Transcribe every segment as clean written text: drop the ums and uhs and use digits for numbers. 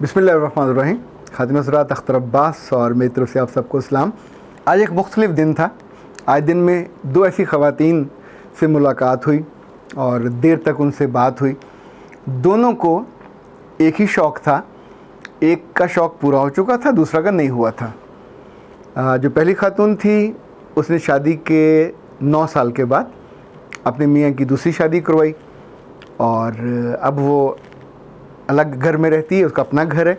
बिस्मिल्लाहिर्रहमानिर्रहीम। खातिन हज़रात अख्तर अब्बास और मेरी तरफ से आप सबको सलाम। आज एक मुख्तलिफ दिन था। आज दिन में दो ऐसी ख़वातीन से मुलाकात हुई और देर तक उनसे बात हुई। दोनों को एक ही शौक़ था, एक का शौक़ पूरा हो चुका था, दूसरा का नहीं हुआ था। जो पहली खातून थी उसने शादी के 9 साल के बाद अपने मियाँ की दूसरी शादी करवाई और अब वो अलग घर में रहती है। उसका अपना घर है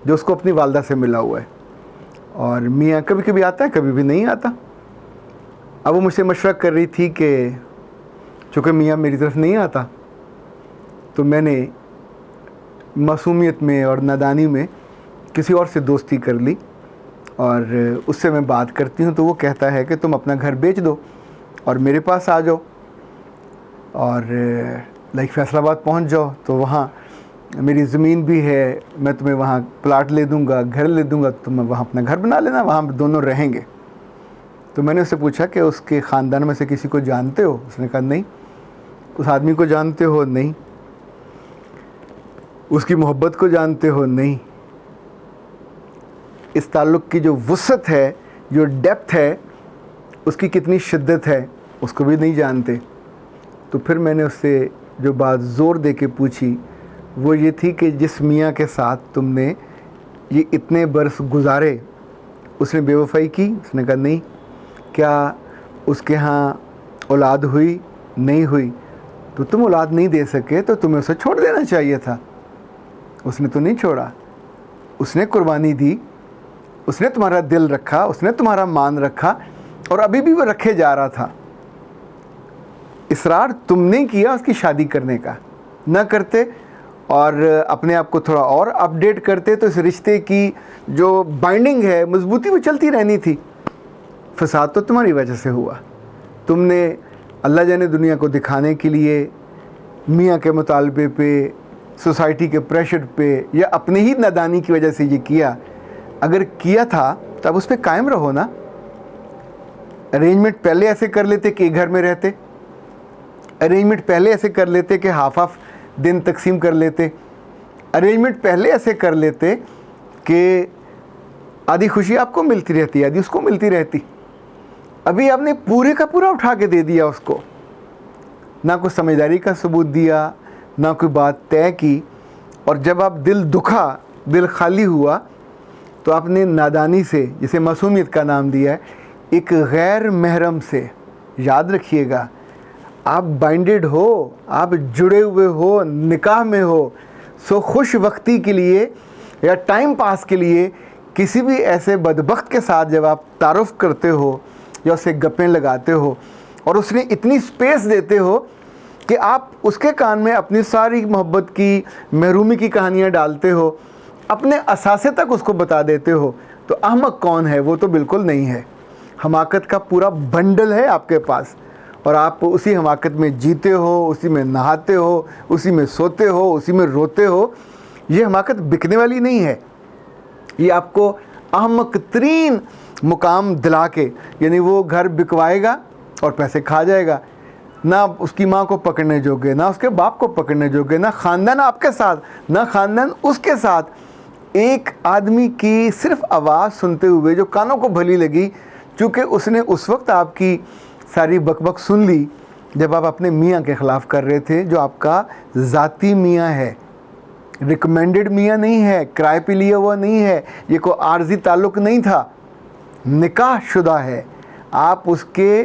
जो उसको अपनी वालदा से मिला हुआ है और मियाँ कभी कभी आता है, कभी भी नहीं आता। अब वो मुझसे मशवरा कर रही थी कि चूँकि मियाँ मेरी तरफ नहीं आता तो मैंने मासूमियत में और नादानी में किसी और से दोस्ती कर ली और उससे मैं बात करती हूँ तो वो कहता है कि तुम अपना घर बेच दो और मेरे पास आ जाओ और फैसलाबाद पहुँच जाओ, तो वहाँ मेरी ज़मीन भी है, मैं तुम्हें वहाँ प्लाट ले दूँगा, घर ले दूँगा, तुम वहाँ अपना घर बना लेना, वहाँ दोनों रहेंगे। तो मैंने उससे पूछा कि उसके ख़ानदान में से किसी को जानते हो? उसने कहा नहीं। उस आदमी को जानते हो? नहीं। उसकी मोहब्बत को जानते हो? नहीं। इस ताल्लुक़ की जो वुसअत है, जो डेप्थ है, उसकी कितनी शिद्दत है, उसको भी नहीं जानते। तो फिर मैंने उससे जो बात ज़ोर दे के पूछी वो ये थी कि जिस मियाँ के साथ तुमने ये इतने बरस गुजारे उसने बेवफ़ाई की? उसने कहा नहीं। क्या उसके यहाँ औलाद हुई? नहीं हुई। तो तुम औलाद नहीं दे सके तो तुम्हें उसे छोड़ देना चाहिए था। उसने तो नहीं छोड़ा, उसने कुर्बानी दी, उसने तुम्हारा दिल रखा, उसने तुम्हारा मान रखा और अभी भी वो रखे जा रहा था। इसरार तुमने किया उसकी शादी करने का। न करते और अपने आप को थोड़ा और अपडेट करते तो इस रिश्ते की जो बाइंडिंग है, मजबूती, वो चलती रहनी थी। फसाद तो तुम्हारी वजह से हुआ। तुमने अल्लाह जाने दुनिया को दिखाने के लिए मियाँ के मुतालबे पे, सोसाइटी के प्रेशर पे या अपने ही नादानी की वजह से ये किया। अगर किया था तो अब उस पर कायम रहो ना। अरेंजमेंट पहले ऐसे कर लेते कि एक घर में रहते, अरेंजमेंट पहले ऐसे कर लेते कि हाफ दिन तकसीम कर लेते, अरेंजमेंट पहले ऐसे कर लेते कि आधी खुशी आपको मिलती रहती, आधी उसको मिलती रहती। अभी आपने पूरे का पूरा उठा के दे दिया उसको, ना कोई समझदारी का सबूत दिया, ना कोई बात तय की। और जब आप दिल दुखा, दिल खाली हुआ तो आपने नादानी से, जिसे मासूमियत का नाम दिया है, एक गैर महरम से, याद रखिएगा, आप बाइंडेड हो, आप जुड़े हुए हो, निकाह में हो, सो खुश वक्ती के लिए या टाइम पास के लिए किसी भी ऐसे बदबख्त के साथ जब आप तारुफ़ करते हो या उसे गप्पें लगाते हो और उसने इतनी स्पेस देते हो कि आप उसके कान में अपनी सारी मोहब्बत की, महरूमी की कहानियाँ डालते हो, अपने असासे तक उसको बता देते हो, तो अहमक कौन है? वो तो बिल्कुल नहीं है। हमाकत का पूरा बंडल है आपके पास और आप उसी हमाकत में जीते हो, उसी में नहाते हो, उसी में सोते हो, उसी में रोते हो। ये हमाकत बिकने वाली नहीं है। ये आपको अहमक तरीन मुकाम दिला के, यानी वो घर बिकवाएगा और पैसे खा जाएगा। ना उसकी माँ को पकड़ने जोगे, ना उसके बाप को पकड़ने जोगे, ना ख़ानदान आपके साथ, ना ख़ानदान उसके साथ। एक आदमी की सिर्फ आवाज़ सुनते हुए जो कानों को भली लगी, चूँकि उसने उस वक्त आपकी सारी बकबक सुन ली जब आप अपने मियाँ के ख़िलाफ़ कर रहे थे, जो आपका ज़ाती मियाँ है, रिकमेंडेड मियाँ नहीं है, किराए पे लिया हुआ नहीं है, ये कोई आर्जी ताल्लुक़ नहीं था, निकाह शुदा है। आप उसके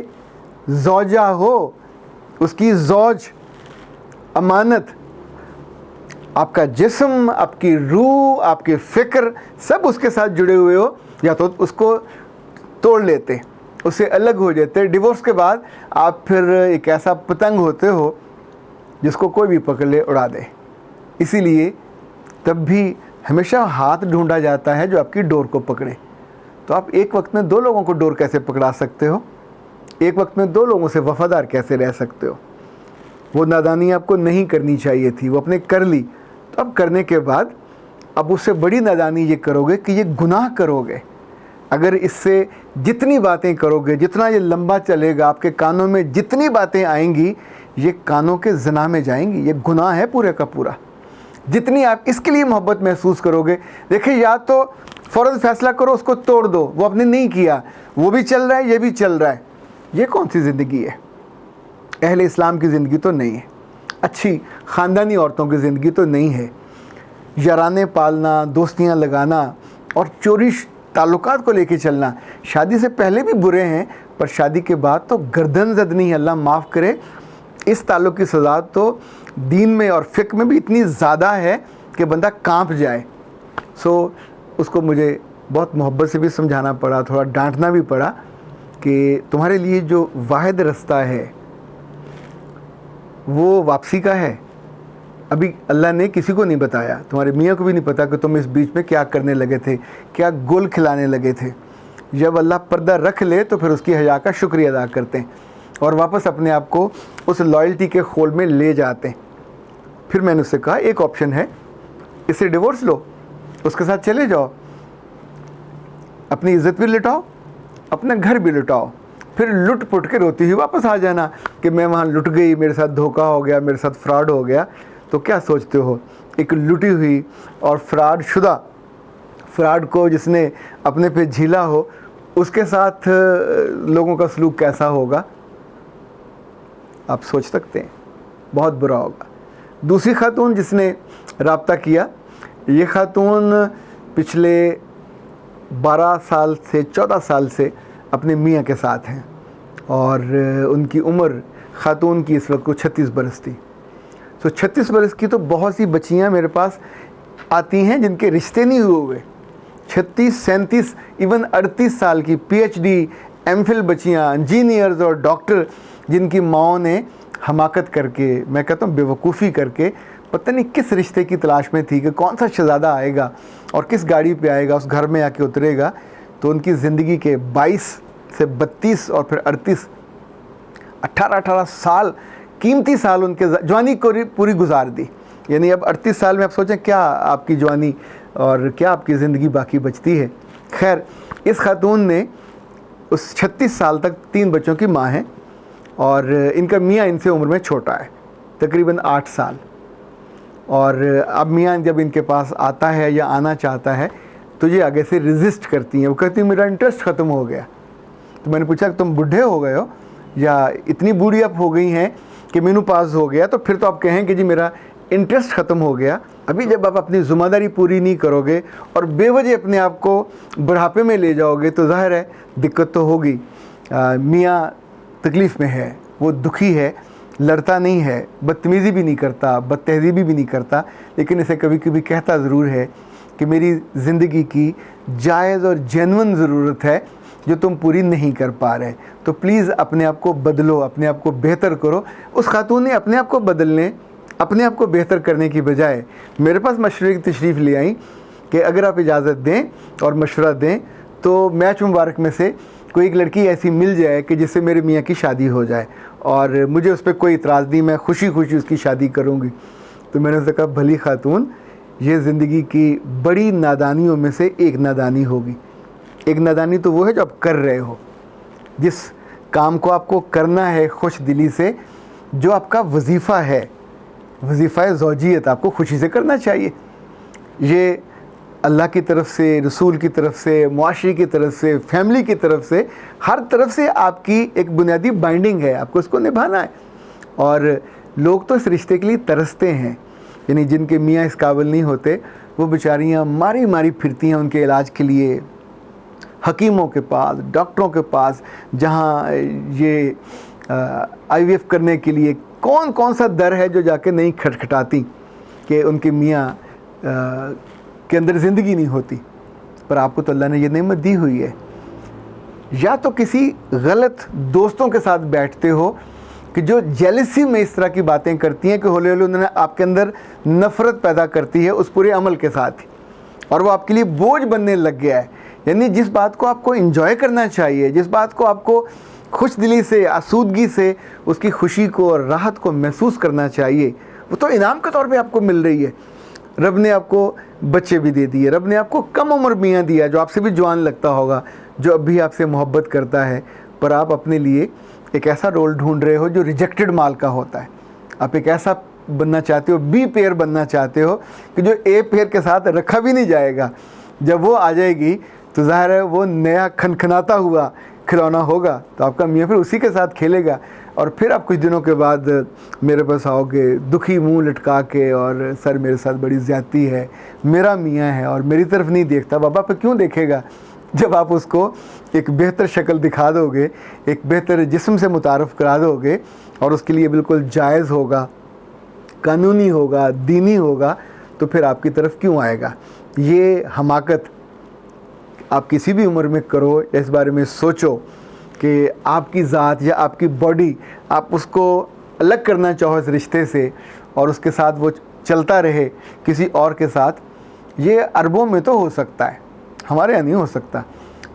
ज़ौजा हो, उसकी ज़ौज, अमानत। आपका जिस्म, आपकी रूह, आपकी फ़िक्र सब उसके साथ जुड़े हुए हो। या तो उसको तोड़ लेते, उससे अलग हो जाते। डिवोर्स के बाद आप फिर एक ऐसा पतंग होते हो जिसको कोई भी पकड़ ले, उड़ा दे। इसीलिए तब भी हमेशा हाथ ढूंढा जाता है जो आपकी डोर को पकड़े। तो आप एक वक्त में 2 लोगों को डोर कैसे पकड़ा सकते हो? एक वक्त में 2 लोगों से वफ़ादार कैसे रह सकते हो? वो नादानी आपको नहीं करनी चाहिए थी, वो आपने कर ली। तो अब करने के बाद अब उससे बड़ी नादानी ये करोगे कि ये गुनाह करोगे। अगर इससे जितनी बातें करोगे, जितना ये लंबा चलेगा, आपके कानों में जितनी बातें आएंगी, ये कानों के ज़ना में जाएंगी। ये गुनाह है पूरे का पूरा। जितनी आप इसके लिए मोहब्बत महसूस करोगे। देखिए, या तो फ़ौरन फैसला करो उसको तोड़ दो, वो आपने नहीं किया, वो भी चल रहा है, ये भी चल रहा है, ये कौन सी ज़िंदगी है? अहले इस्लाम की ज़िंदगी तो नहीं है, अच्छी ख़ानदानी औरतों की ज़िंदगी तो नहीं है। याराने पालना, दोस्तियाँ लगाना और चोरी ताल्लुकात को लेके चलना शादी से पहले भी बुरे हैं, पर शादी के बाद तो गर्दन ज़दनी है, अल्लाह माफ़ करे। इस ताल्लुक़ की सज़ा तो दीन में और फ़िक़्ह में भी इतनी ज़्यादा है कि बंदा कांप जाए। सो उसको मुझे बहुत मोहब्बत से भी समझाना पड़ा, थोड़ा डांटना भी पड़ा कि तुम्हारे लिए जो वाहिद रास्ता है वो वापसी का है। अभी अल्लाह ने किसी को नहीं बताया, तुम्हारे मियाँ को भी नहीं पता कि तुम इस बीच में क्या करने लगे थे, क्या गोल खिलाने लगे थे। जब अल्लाह पर्दा रख ले तो फिर उसकी हया का शुक्रिया अदा करते हैं और वापस अपने आप को उस लॉयल्टी के खोल में ले जाते हैं। फिर मैंने उससे कहा एक ऑप्शन है, इससे डिवोर्स लो, उसके साथ चले जाओ, अपनी इज़्ज़त भी लुटाओ, अपना घर भी लुटाओ, फिर लुट पुट के रोती हुई वापस आ जाना कि मैं वहाँ लुट गई, मेरे साथ धोखा हो गया, मेरे साथ फ्रॉड हो गया। तो क्या सोचते हो, एक लुटी हुई और फ्रॉड शुदा, फ्रॉड को जिसने अपने पे झीला हो, उसके साथ लोगों का सलूक कैसा होगा? आप सोच सकते हैं, बहुत बुरा होगा। दूसरी खातून जिसने राब्ता किया, ये खातून पिछले 12 साल से 14 साल से अपने मियाँ के साथ हैं और उनकी उम्र खातून की इस वक्त को 36 बरस थी। तो 36 बरस की तो बहुत सी बच्चियाँ मेरे पास आती हैं जिनके रिश्ते नहीं हुए। 36, 37, इवन 38 साल की PhD, MPhil बच्चियाँ, इंजीनियर्स और डॉक्टर जिनकी माँओं ने हमाकत करके, मैं कहता हूँ बेवकूफ़ी करके, पता नहीं किस रिश्ते की तलाश में थी कि कौन सा शहज़ादा आएगा और किस गाड़ी पे आएगा, उस घर में आके उतरेगा। तो उनकी ज़िंदगी के 22 से 32 और फिर 38, 18 साल, कीमती साल उनके जवानी को पूरी गुजार दी। यानी अब 38 साल में आप सोचें क्या आपकी जवानी और क्या आपकी ज़िंदगी बाकी बचती है। खैर, इस खातून ने उस 36 साल तक 3 बच्चों की माँ है और इनका मियाँ इनसे उम्र में छोटा है, तकरीबन 8 साल। और अब मियाँ जब इनके पास आता है या आना चाहता है तो ये आगे से रेजिस्ट करती हैं। वो कहती है मेरा इंटरेस्ट ख़त्म हो गया। तो मैंने पूछा तुम बूढ़े हो गए हो या इतनी बूढ़ी अब हो गई हैं कि मेनू पास हो गया? तो फिर तो आप कहें कि जी मेरा इंटरेस्ट ख़त्म हो गया। अभी जब आप अपनी ज़िम्मेदारी पूरी नहीं करोगे और बेवजह अपने आप को बुढ़ापे में ले जाओगे तो ज़ाहिर है दिक्कत तो होगी। मियाँ तकलीफ़ में है, वो दुखी है, लड़ता नहीं है, बदतमीज़ी भी नहीं करता, बदतहज़ीबी भी नहीं करता, लेकिन इसे कभी कभी कहता ज़रूर है कि मेरी ज़िंदगी की जायज़ और जेन्युइन ज़रूरत है जो तुम पूरी नहीं कर पा रहे। तो प्लीज़ अपने आप को बदलो, अपने आप को बेहतर करो। उस खातून ने अपने आप को बदलने, अपने आप को बेहतर करने की बजाय मेरे पास मशवरे की तशरीफ़ ले आई कि अगर आप इजाज़त दें और मशवरा दें तो मैच मुबारक में से कोई एक लड़की ऐसी मिल जाए कि जिससे मेरे मियाँ की शादी हो जाए और मुझे उस पर कोई इतराज़ नहीं, मैं खुशी खुशी उसकी शादी करूँगी। तो मैंने उससे कहा भली खातून, ये ज़िंदगी की बड़ी नादानियों में से एक नादानी होगी। एक नादानी तो वो है जो आप कर रहे हो, जिस काम को आपको करना है खुश दिली से, जो आपका वजीफ़ा है, वजीफ़ा ज़ौजियत आपको खुशी से करना चाहिए। ये अल्लाह की तरफ से, रसूल की तरफ से, मुआशरे की तरफ से, फैमिली की तरफ से, हर तरफ से आपकी एक बुनियादी बाइंडिंग है, आपको इसको निभाना है। और लोग तो इस रिश्ते के लिए तरसते हैं, यानी जिनके मियाँ इस काबिल नहीं होते वो बेचारियाँ मारी मारी फिरती हैं उनके इलाज के लिए हकीमों के पास, डॉक्टरों के पास, जहाँ ये IVF करने के लिए कौन कौन सा दर है जो जाके नहीं खटखटाती कि उनके मियाँ के अंदर ज़िंदगी नहीं होती। पर आपको तो अल्लाह ने ये नेमत दी हुई है। या तो किसी गलत दोस्तों के साथ बैठते हो कि जो जेलसी में इस तरह की बातें करती हैं कि हौले हौले उन्होंने आपके अंदर नफ़रत पैदा करती है उस पूरे अमल के साथ ही, और वो आपके लिए बोझ बनने लग गया है। यानी जिस बात को आपको एंजॉय करना चाहिए, जिस बात को आपको खुश दिली से, आसूदगी से उसकी खुशी को और राहत को महसूस करना चाहिए, वो तो इनाम के तौर पे आपको मिल रही है। रब ने आपको बच्चे भी दे दिए, रब ने आपको कम उम्र मियाँ दिया जो आपसे भी जवान लगता होगा, जो अब भी आपसे मोहब्बत करता है, पर आप अपने लिए एक ऐसा रोल ढूंढ रहे हो जो रिजेक्टेड माल का होता है। आप एक ऐसा बनना चाहते हो, बी पेयर बनना चाहते हो कि जो ए पेयर के साथ रखा भी नहीं जाएगा, जब वो आ जाएगी तो ज़ाहिर है वो नया खनखनाता हुआ खिलौना होगा, तो आपका मियाँ फिर उसी के साथ खेलेगा। और फिर आप कुछ दिनों के बाद मेरे पास आओगे दुखी मुंह लटका के, और सर मेरे साथ बड़ी ज़्यादती है, मेरा मियाँ है और मेरी तरफ नहीं देखता। बाबा पे क्यों देखेगा? जब आप उसको एक बेहतर शक्ल दिखा दोगे, एक बेहतर जिस्म से मुतारफ़ करा दोगे और उसके लिए बिल्कुल जायज़ होगा, कानूनी होगा, दीनी होगा, तो फिर आपकी तरफ क्यों आएगा? ये हमाकत आप किसी भी उम्र में करो, इस बारे में सोचो कि आपकी ज़ात या आपकी बॉडी आप उसको अलग करना चाहो इस रिश्ते से और उसके साथ वो चलता रहे किसी और के साथ, ये अरबों में तो हो सकता है, हमारे यहाँ नहीं हो सकता।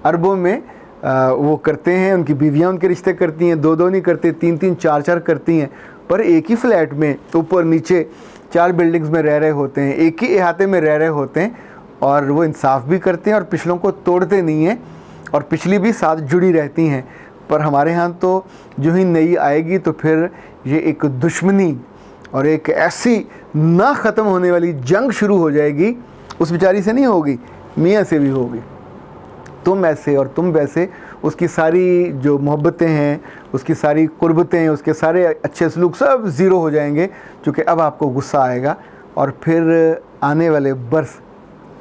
अरबों में वो करते हैं, उनकी बीवियाँ उनके रिश्ते करती हैं, 2-2 नहीं करते, 3-3 4-4 करती हैं, पर एक ही फ्लैट में ऊपर नीचे 4 बिल्डिंग्स में रह रहे होते हैं, एक ही इहाते में रह रहे होते हैं, और वो इंसाफ भी करते हैं और पिछलों को तोड़ते नहीं हैं, और पिछली भी साथ जुड़ी रहती हैं। पर हमारे यहाँ तो जो ही नई आएगी तो फिर ये एक दुश्मनी और एक ऐसी ना ख़त्म होने वाली जंग शुरू हो जाएगी। उस बेचारी से नहीं होगी, मियाँ से भी होगी। तुम ऐसे और तुम वैसे, उसकी सारी जो मोहब्बतें हैं, उसकी सारी कुर्बतें हैं, उसके सारे अच्छे सलूक सब ज़ीरो हो जाएंगे, क्योंकि अब आपको गुस्सा आएगा। और फिर आने वाले बरस,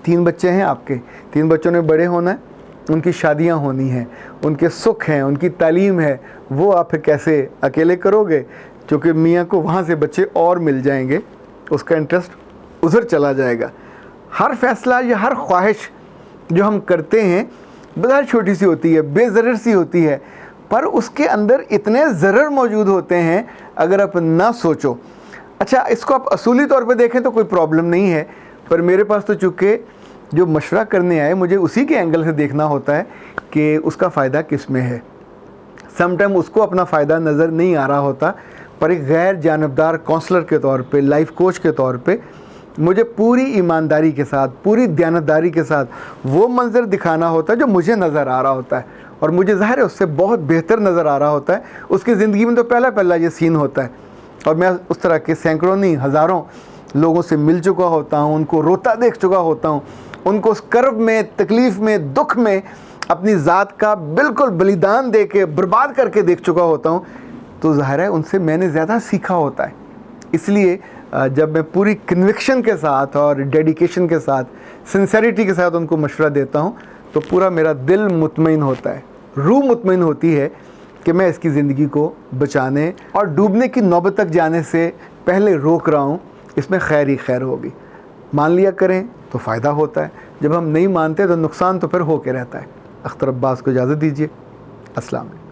3 बच्चे हैं आपके, 3 बच्चों ने बड़े होना है, उनकी शादियां होनी हैं, उनके सुख हैं, उनकी तालीम है, वो आप फिर कैसे अकेले करोगे? क्योंकि मियाँ को वहाँ से बच्चे और मिल जाएंगे, उसका इंटरेस्ट उधर चला जाएगा। हर फैसला या हर ख्वाहिश जो हम करते हैं बग़ैर छोटी सी होती है, बेज़रर सी होती है, पर उसके अंदर इतने ज़रर मौजूद होते हैं अगर आप ना सोचो। अच्छा, इसको आप असूली तौर पे देखें तो कोई प्रॉब्लम नहीं है, पर मेरे पास तो चूँकि जो मशवरा करने आए, मुझे उसी के एंगल से देखना होता है कि उसका फ़ायदा किस में है। समटाइम उसको अपना फ़ायदा नज़र नहीं आ रहा होता, पर एक गैर जानबदार काउंसलर के तौर पे, लाइफ कोच के तौर पे मुझे पूरी ईमानदारी के साथ, पूरी दयानतदारी के साथ वो मंज़र दिखाना होता है जो मुझे नज़र आ रहा होता है, और मुझे ज़ाहिर है उससे बहुत बेहतर नज़र आ रहा होता है। उसकी ज़िंदगी में तो पहला ये सीन होता है, और मैं उस तरह के सैकड़ों नहीं हज़ारों लोगों से मिल चुका होता हूँ, उनको रोता देख चुका होता हूँ, उनको उस कर्ब में, तकलीफ़ में, दुख में अपनी ज़ात का बिल्कुल बलिदान दे के बर्बाद करके देख चुका होता हूँ। तो ज़ाहिर है उनसे मैंने ज़्यादा सीखा होता है। इसलिए जब मैं पूरी कन्विक्शन के साथ और डेडिकेशन के साथ, सिंसेरिटी के साथ उनको मशवरा देता हूँ, तो पूरा मेरा दिल मुतमईन होता है, रूह मुतमईन होती है कि मैं इसकी ज़िंदगी को बचाने और डूबने की नौबत तक जाने से पहले रोक रहा हूँ। इसमें खैर ही खैर होगी। मान लिया करें तो फ़ायदा होता है, जब हम नहीं मानते तो नुकसान तो फिर हो के रहता है। अख्तर अब्बास को इजाज़त दीजिए। अस्सलाम वालेकुम।